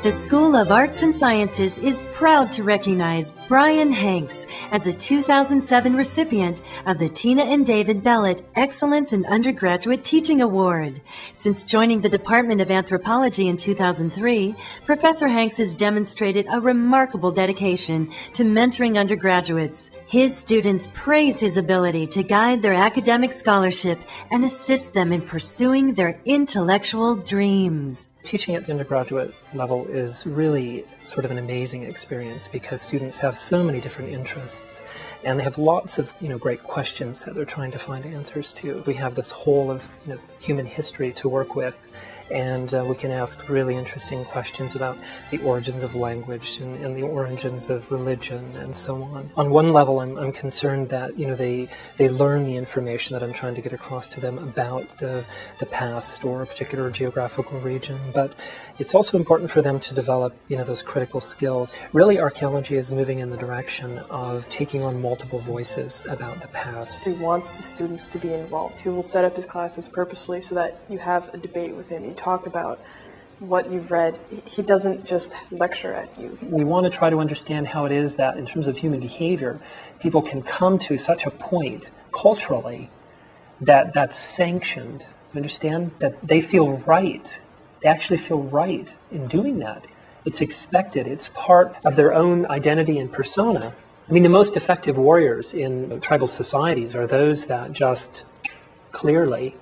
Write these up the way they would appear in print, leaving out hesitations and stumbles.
The School of Arts and Sciences is proud to recognize Bryan Hanks as a 2007 recipient of the Tina and David Bellett Excellence in Undergraduate Teaching Award. Since joining the Department of Anthropology in 2003, Professor Hanks has demonstrated a remarkable dedication to mentoring undergraduates. His students praise his ability to guide their academic scholarship and assist them in pursuing their intellectual dreams. Teaching at the undergraduate level is really sort of an amazing experience because students have so many different interests and they have lots of great questions that they're trying to find answers to. We have this whole of human history to work with, and we can ask really interesting questions about the origins of language and the origins of religion and so on. On one level, I'm concerned that they learn the information that I'm trying to get across to them about the past or a particular geographical region, but it's also important for them to develop those critical skills. Really, archaeology is moving in the direction of taking on multiple voices about the past. He wants the students to be involved. He will set up his classes purposefully so that you have a debate with him. You talk about what you've read. He doesn't just lecture at you. We want to try to understand how it is that in terms of human behavior, people can come to such a point culturally that that's sanctioned. You understand? That they feel right. They actually feel right in doing that. It's expected. It's part of their own identity and persona. I mean, the most effective warriors in tribal societies are those that just clearly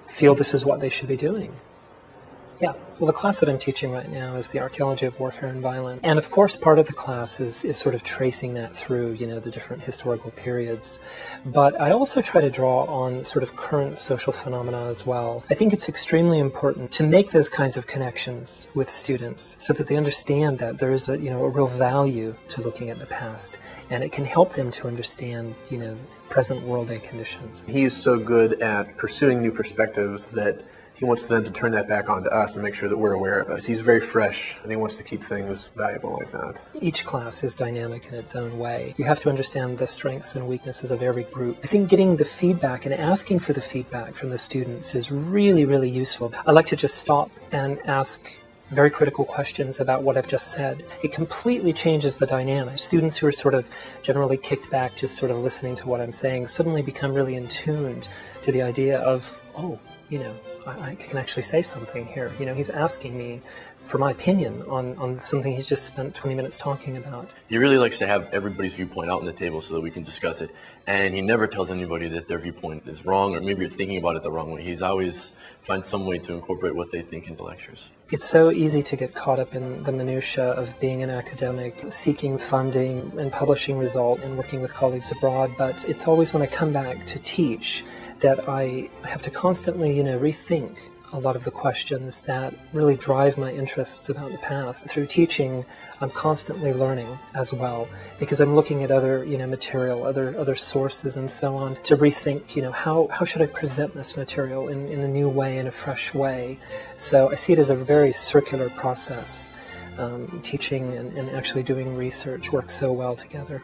feel this is what they should be doing. Yeah, well, the class that I'm teaching right now is the Archaeology of Warfare and Violence. And of course, part of the class is sort of tracing that through, the different historical periods. But I also try to draw on sort of current social phenomena as well. I think it's extremely important to make those kinds of connections with students so that they understand that there is a real value to looking at the past. And it can help them to understand, present world-day conditions. He's so good at pursuing new perspectives that he wants them to turn that back onto us and make sure that we're aware of us. He's very fresh, and he wants to keep things valuable like that. Each class is dynamic in its own way. You have to understand the strengths and weaknesses of every group. I think getting the feedback and asking for the feedback from the students is really, really useful. I like to just stop and ask very critical questions about what I've just said. It completely changes the dynamic. Students who are sort of generally kicked back, just sort of listening to what I'm saying, suddenly become really in tune to the idea of, oh, I can actually say something here. He's asking me for my opinion on something he's just spent 20 minutes talking about. He really likes to have everybody's viewpoint out on the table so that we can discuss it. And he never tells anybody that their viewpoint is wrong or maybe you're thinking about it the wrong way. He's always finds some way to incorporate what they think into lectures. It's so easy to get caught up in the minutiae of being an academic, seeking funding and publishing results and working with colleagues abroad, but it's always when I come back to teach that I have to constantly, rethink a lot of the questions that really drive my interests about the past. Through teaching, I'm constantly learning as well, because I'm looking at other, material, other sources and so on, to rethink, how should I present this material in a new way, in a fresh way. So I see it as a very circular process. Teaching and actually doing research work so well together.